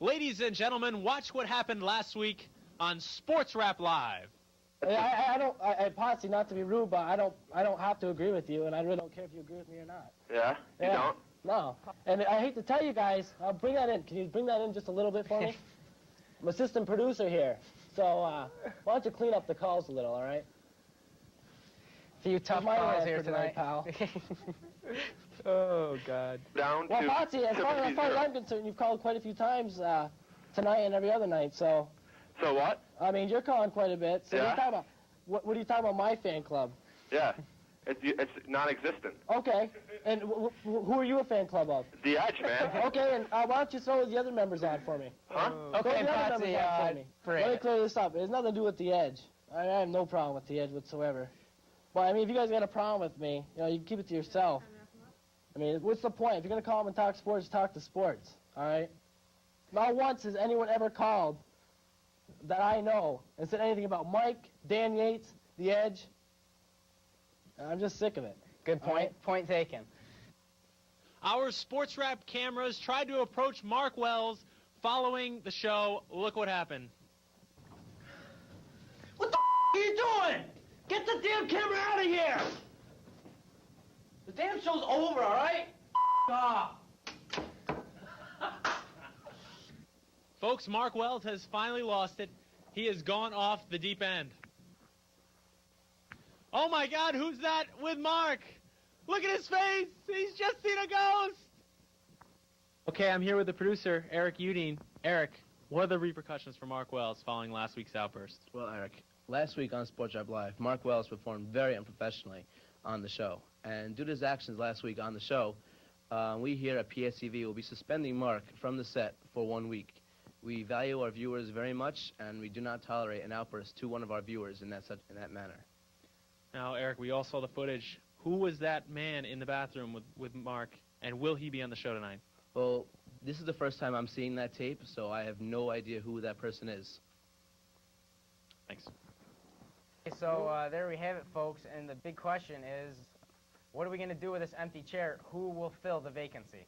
Ladies and gentlemen, watch what happened last week on Sports Rap Live. I Potsy, not to be rude, but I don't have to agree with you, and I really don't care if you agree with me or not. Yeah? You don't? No. And I hate to tell you guys, I'll bring that in. Can you bring that in just a little bit for me? I'm assistant producer here. So, why don't you clean up the calls a little, all right? A few tough calls here tonight, pal. Oh, God. Down well, to Potsy, as far as I'm concerned, you've called quite a few times tonight and every other night, so... So what? I mean, you're calling quite a bit. So yeah. You're talking about, what are you talking about my fan club? Yeah. It's non-existent. Okay. And who are you a fan club of? The Edge, man. Okay, and why don't you throw the other members on for me? Huh? Okay, Potsy, let me clear this up. It has nothing to do with the Edge. I have no problem with the Edge whatsoever. But, I mean, if you guys got a problem with me, you know, you can keep it to yourself. I mean, what's the point? If you're going to call them and talk sports, talk to sports, all right? Not once has anyone ever called that I know and said anything about Mike, Dan Yates, the Edge. I'm just sick of it. Good point. Right? Point taken. Our Sports Rap cameras tried to approach Mark Wells following the show. Look what happened. What the are you doing? Get the damn camera out of here! The damn show's over, all right? Off. Folks, Mark Wells has finally lost it. He has gone off the deep end. Oh my God, who's that with Mark? Look at his face. He's just seen a ghost. Okay, I'm here with the producer, Eric Udin. Eric, what are the repercussions for Mark Wells following last week's outburst? Well, Eric, last week on Sports Rap Live, Mark Wells performed very unprofessionally on the show. And due to his actions last week on the show, we here at PSTV will be suspending Mark from the set for 1 week. We value our viewers very much, and we do not tolerate an outburst to one of our viewers in that manner. Now, Eric, we all saw the footage. Who was that man in the bathroom with Mark, and will he be on the show tonight? Well, this is the first time I'm seeing that tape, so I have no idea who that person is. Thanks. Okay, so there we have it, folks, and the big question is, what are we going to do with this empty chair? Who will fill the vacancy?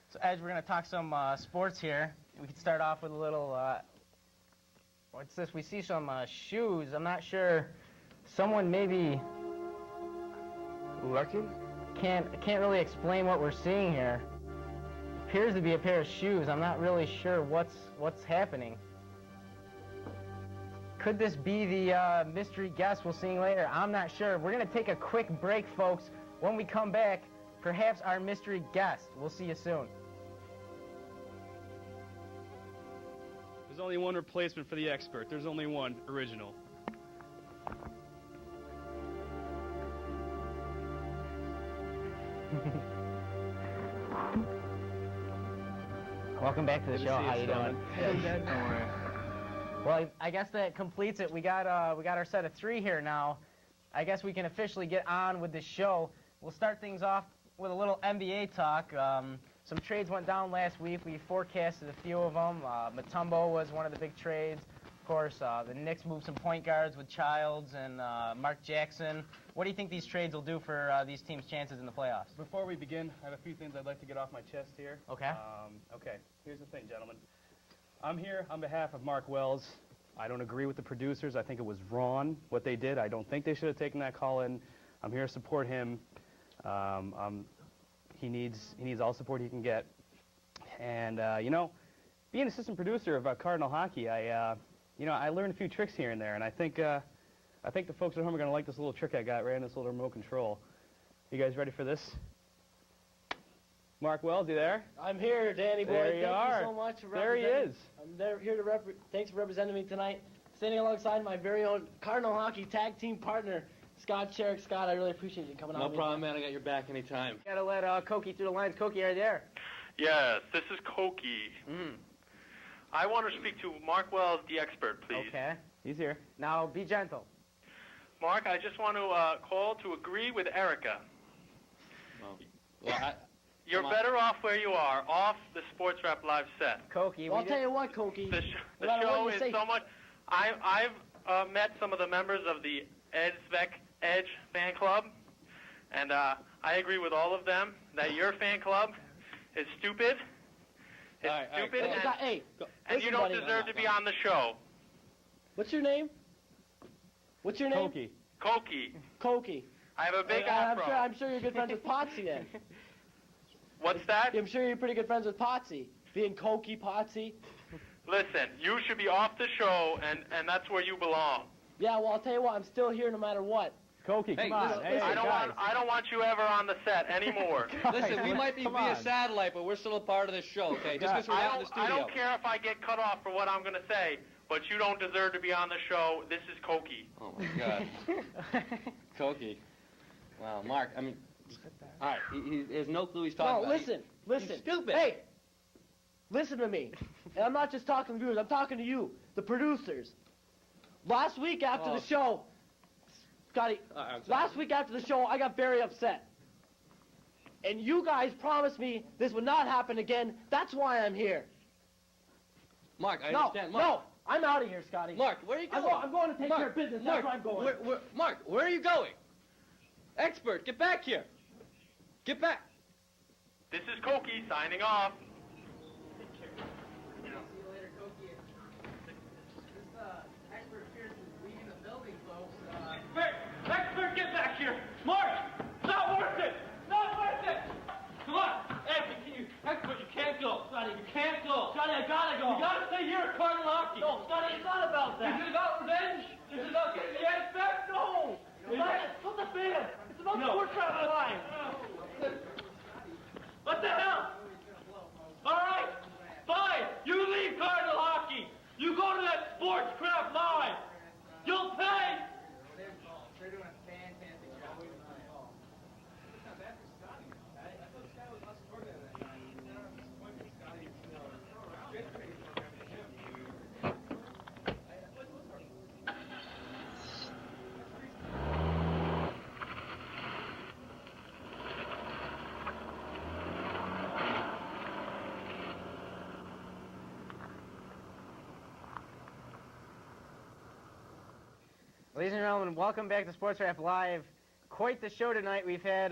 So, Edge, we're going to talk some sports here. We could start off with a little, what's this? We see some shoes. I'm not sure. Someone maybe Lurking? can't really explain what we're seeing here. Appears to be a pair of shoes. I'm not really sure what's happening. Could this be the mystery guest we're seeing later? I'm not sure. We're going to take a quick break, folks. When we come back, perhaps our mystery guest. We'll see you soon. There's only one replacement for the expert. There's only one original. Welcome back to the show. How you doing? Don't worry. Well, I guess that completes it. We got our set of 3 here now. I guess we can officially get on with the show. We'll start things off with a little NBA talk. Some trades went down last week. We forecasted a few of them. Mutombo was one of the big trades. Of course, the Knicks moved some point guards with Childs and Mark Jackson. What do you think these trades will do for these teams' chances in the playoffs? Before we begin, I have a few things I'd like to get off my chest here. Okay. Okay, here's the thing, gentlemen. I'm here on behalf of Mark Wells. I don't agree with the producers. I think it was wrong what they did. I don't think they should have taken that call in. I'm here to support him. He needs all support he can get. And you know, being an assistant producer of Cardinal Hockey, I learned a few tricks here and there, and I think the folks at home are going to like this little trick I got right in this little remote control. You guys ready for this? Mark Wells, you there? I'm here, Danny boy. There you are. Thank you so much for There he representing. is. I'm here to thanks for representing me tonight. Standing alongside my very own Cardinal Hockey tag team partner, Scott Sherrick. Scott, I really appreciate you coming on. No problem, man. I got your back anytime. Gotta let Koki through the lines. Koki, are you there? Yes, this is Koki. I want to speak to Mark Wells, the expert, please. Okay. He's here. Now, be gentle. Mark, I just want to call to agree with Erica. Well, You're better off where you are, off the Sports Rap Live set. Koki, Well, I'll tell you what, Koki. The show is so much... I've met some of the members of the Edge fan club. And I agree with all of them that your fan club is stupid. It's stupid, and you don't deserve to be on the show. What's your name? What's your name? Koki. Koki. Koki. I have a big afro. I'm sure you're good friends with Potsy then. What's that? I'm sure you're pretty good friends with Potsy. Being Koki, Potsy. Listen, you should be off the show, and that's where you belong. Yeah, well, I'll tell you what, I'm still here no matter what. Koki, come on. Hey, I don't want you ever on the set anymore. Listen, we might be via satellite, but we're still a part of this show, okay? Just because we're not in the studio. I don't care if I get cut off for what I'm going to say, but you don't deserve to be on the show. This is Koki. Oh, my God. Koki. Wow, Mark, I mean, all right, he has no clue he's talking about. Listen. He's stupid. Hey, listen to me. And I'm not just talking to viewers, I'm talking to you, the producers. Last week after the show, Scotty, last week after the show, I got very upset. And you guys promised me this would not happen again. That's why I'm here. Mark, I understand. Mark. No, I'm out of here, Scotty. Mark, where are you going? I'm going to take care of business. That's where I'm going. Mark, where are you going? Expert, get back here. Get back. This is Koki signing off. See you later, Koki. This expert appears to be leaving the building, folks. Expert, get back here! Mark! Not worth it! Not worth it! Come on! Expert, you can't go! Scotty, you can't go! Scotty, I gotta go! You gotta stay here at Cardinal Hockey! No, Scotty, it's not about that! Is it about revenge? Is it about getting the eggs back? No! It's not the fan! It's about Sportscraft Live! What the hell? Alright! Fine! You leave Cardinal Hockey! You go to that Sportscraft Live! You'll pay! They're doing a fantastic job. Not bad for Scotty. I thought Scotty was less coordinated than that. I'm disappointed Scotty, Ladies and gentlemen, welcome back to Sports Rap Live. Quite the show tonight. We had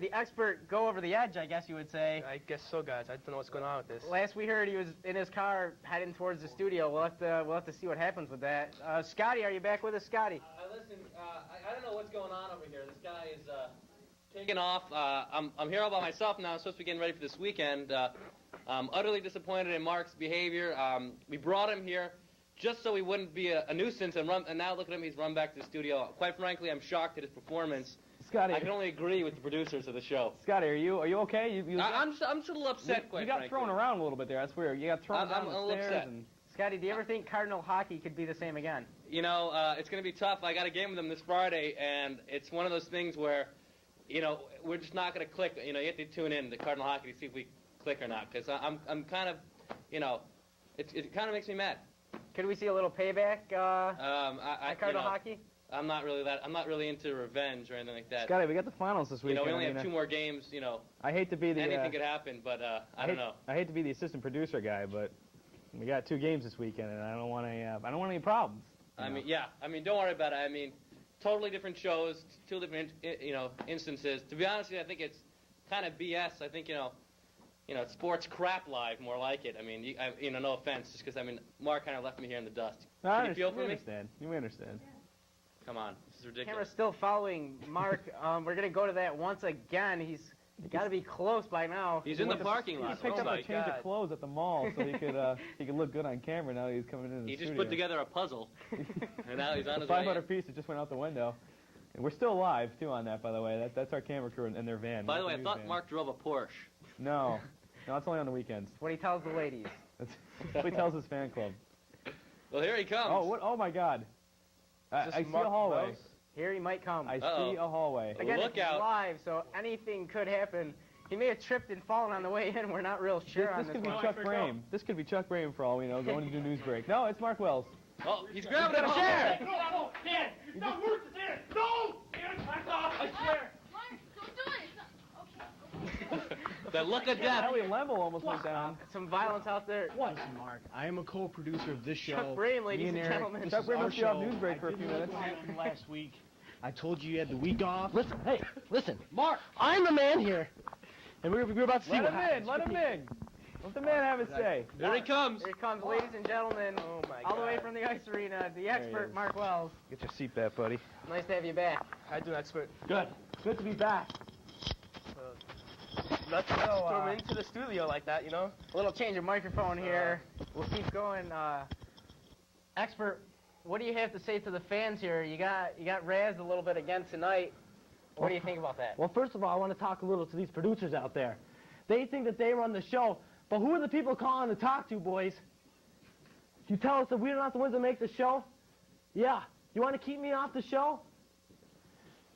the expert go over the edge, I guess you would say. I guess so, guys. I don't know what's going on with this. Last we heard, he was in his car heading towards the studio. We'll have to see what happens with that. Scotty, are you back with us, Scotty? Listen, I don't know what's going on over here. This guy is taking off. I'm here all by myself now. I'm supposed to be getting ready for this weekend. I'm utterly disappointed in Mark's behavior. We brought him here just so he wouldn't be a nuisance, and now look at him, he's run back to the studio. Quite frankly, I'm shocked at his performance. Scotty, I can only agree with the producers of the show. Scotty, are you okay? I'm just a little upset, quite frankly. You got thrown around a little bit there. That's weird. You got thrown down the stairs. Scotty, do you ever think Cardinal Hockey could be the same again? You know, it's going to be tough. I got a game with them this Friday, and it's one of those things where, you know, we're just not going to click. You know, you have to tune in to Cardinal Hockey to see if we click or not, because I'm kind of, you know, it kind of makes me mad. Could we see a little payback at Cardinal Hockey? I'm not really into revenge or anything like that. Scotty, we got the finals this weekend. You know, we only have 2 more games. You know, I hate to be the anything could happen, but I don't know. I hate to be the assistant producer guy, but we got 2 games this weekend, and I don't want any problems. I mean, don't worry about it. I mean, totally different shows, 2 different instances. To be honest with you, I think it's kind of BS. I think it's sports crap live, more like it. I mean, no offense, just because, I mean, Mark kind of left me here in the dust. Can you feel for me? You understand. Come on, this is ridiculous. Camera's still following Mark. We're going to go to that once again. He's got to be close by now. He's in the parking lot. He picked up a change of clothes at the mall so he could look good on camera now that he's coming into the studio. He just put together a puzzle, and now he's on his way. way. The 500 piece that just went out the window. And we're still live, too, on that, by the way. That's our camera crew in their van. By the way, I thought Mark drove a Porsche. No, it's only on the weekends. That's what he tells the ladies. That's what he tells his fan club. Well, here he comes. Oh my God. I see a hallway. Rose? Here he might come. I see a hallway. Again, look it's out. live, so anything could happen. He may have tripped and fallen on the way in. We're not real sure on this. This could be Chuck Brame. This could be Chuck Brame for all we know, going to do news break. No, it's Mark Wells. Oh, he's grabbing a chair. No, Dan! It's not worth it, Dan! No! Dan, back off! A chair! Mark, don't do it! It's not... Okay. The look of death. Ellie Lemble almost went down. Some violence out there. Listen, Mark, I am a co-producer of this show. Chuck Brame, ladies and gentlemen. Chuck Brame must be off news break for a few minutes. What happened last week. I told you had the week off. Listen, hey, listen. Mark, I'm the man here. And we're about to see what happens. Let him in. Let the man have his say. Here he comes. Here he comes, ladies and gentlemen. Oh, my all God. the way from the ice arena, the expert, Mark Wells. Get your seat back, buddy. Nice to have you back. How you doing, expert? Good. Good to be back. Let's throw him into the studio like that, you know? A little change of microphone here. We'll keep going. Expert, what do you have to say to the fans here? You got razzed a little bit again tonight. What do you think about that? Well, first of all, I want to talk a little to these producers out there. They think that they run the show, but who are the people calling to talk to, boys? You tell us that we're not the ones that make the show? Yeah. You want to keep me off the show?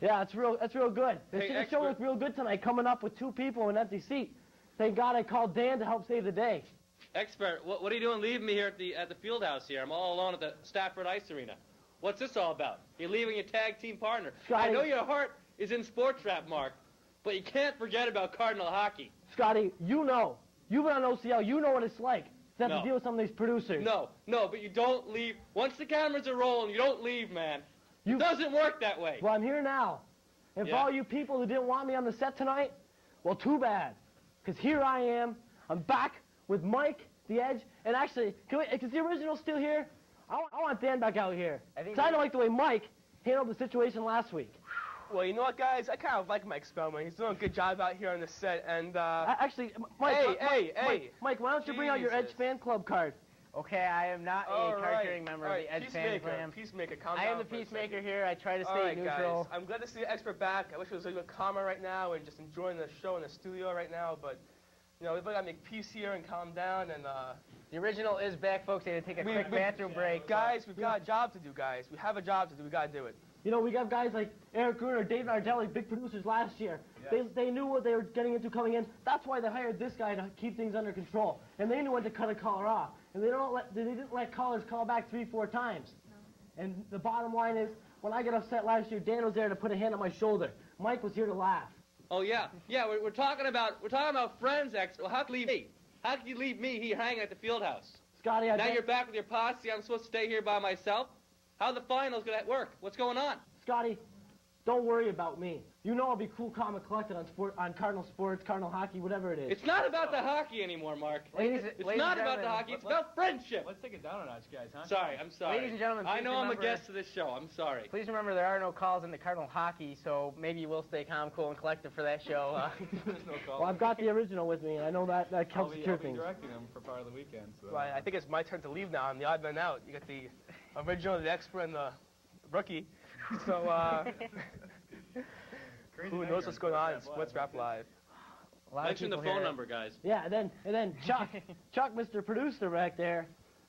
Yeah, that's real good. The show looked real good tonight, coming up with 2 people in an empty seat. Thank God I called Dan to help save the day. Expert, what are you doing leaving me here at the field house here? I'm all alone at the Stafford Ice Arena. What's this all about? You're leaving your tag team partner. Scotty, I know your heart is in sports rap, Mark, but you can't forget about Cardinal hockey. Scotty, you know. You've been on OCL. You know what it's like to have to deal with some of these producers. No, but you don't leave. Once the cameras are rolling, you don't leave, man. It doesn't work that way. Well, I'm here now. And for all you people who didn't want me on the set tonight, well, too bad. Because here I am. I'm back with Mike, the Edge. And actually, is the original still here? I want Dan back out here. Because I don't like the way Mike handled the situation last week. Well, you know what, guys? I kind of like Mike Spellman. He's doing a good job out here on the set, and, Actually, Mike, Mike, why don't you bring out your Edge fan club card? Okay, I am not a card-carrying member of the Edge fan club. Peacemaker, calm I down am the for a peacemaker second. here. I try to stay neutral. Guys, I'm glad to see the expert back. I wish it was a little calmer right now and just enjoying the show in the studio right now, but, you know, we've got to make peace here and calm down, and, the original is back, folks. They had to take a quick bathroom break. Guys, we've got a job to do, guys. We have a job to do. We got to do it. You know, we got guys like Eric Gruner, Dave Nardelli, big producers last year. Yeah. They knew what they were getting into coming in. That's why they hired this guy to keep things under control. And they knew when to cut a caller off. And they didn't let callers call back 3-4 times. No. And the bottom line is, when I got upset last year, Dan was there to put a hand on my shoulder. Mike was here to laugh. Oh yeah, we're talking about friends, Well, how can you leave me? How can you leave me here hanging at the field house? Scotty, now you're back with your posse. I'm supposed to stay here by myself. How are the finals going to work? What's going on? Scotty, don't worry about me. You know I'll be cool, calm, and collected on Cardinal sports, Cardinal hockey, whatever it is. It's not about the hockey anymore, Mark. It's not about the hockey. It's about friendship. Let's take it down a notch, guys, huh? Sorry, I'm sorry. Ladies and gentlemen, I know I'm a guest of this show. I'm sorry. Please remember there are no calls in the Cardinal hockey, so maybe you will stay calm, cool, and collected for that show. There's no call. Well, I've got the original with me, and I know that helps secure things. I'll be directing him for part of the weekend. So. Well, I think it's my turn to leave now. I'm the odd man out. You got the original, the expert, and the rookie. So, who knows what's going on in Sports Rap Live? Mention the phone number, guys. Yeah, and then Chuck, Mr. Producer back there,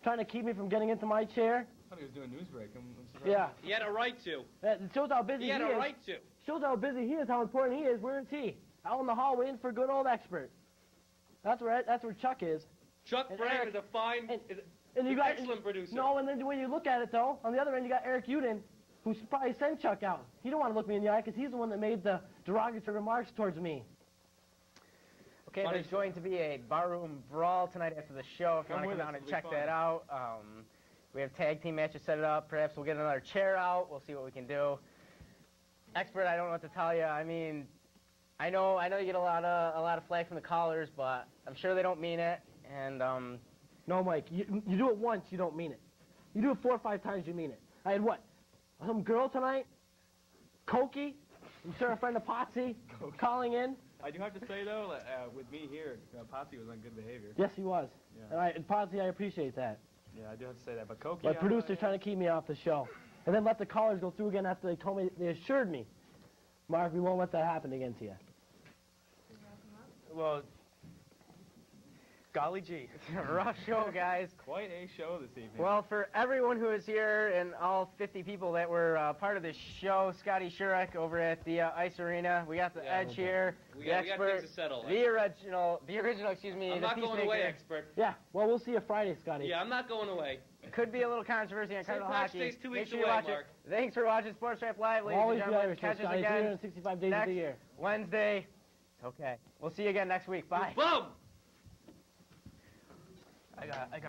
trying to keep me from getting into my chair. I thought he was doing news break. I'm surprised. Yeah. He had a right to. It shows how busy he is. He had a right to. Shows how busy he is, how important he is. Where is he? Out in the hall waiting for good old expert. That's where Chuck is. Chuck Brame is a fine, excellent producer. No, and then when you look at it, though, on the other end, you got Eric Udin, who probably sent Chuck out. He don't want to look me in the eye because he's the one that made the derogatory remarks towards me. Okay, there's going to be a barroom brawl tonight after the show. If you want to come down and check that out. We have tag team matches set up. Perhaps we'll get another chair out. We'll see what we can do. Expert, I don't know what to tell you. I mean, I know you get a lot of flack from the callers, but I'm sure they don't mean it. And no, Mike, you do it once, you don't mean it. You do it 4 or 5 times, you mean it. I had what? Some girl tonight? Cokey? I'm sure a friend of Potsy calling in. I do have to say, though, with me here, Potsy was on good behavior. Yes, he was. Yeah. And Potsy, I appreciate that. Yeah, I do have to say that. But Cokey... But producers trying to keep me off the show. And then let the callers go through again after they assured me, Mark, we won't let that happen again to you. Well, golly gee. Rough show, guys. Quite a show this evening. Well, for everyone who is here and all 50 people that were part of this show, Scotty Shurek over at the Ice Arena, we got the Edge here, we got things to settle. The original, excuse me, I'm not going away, expert. Yeah, well, we'll see you Friday, Scotty. Yeah, I'm not going away. Could be a little controversy on Cardinal hockey. Stays 2 weeks Make sure away, you watch Mark. it. Thanks for watching Sports Rap Live, ladies Always and gentlemen. be Irish, Catch us Scotty, again 365 days of the year. Wednesday. Okay. We'll see you again next week. Bye. Boom! I got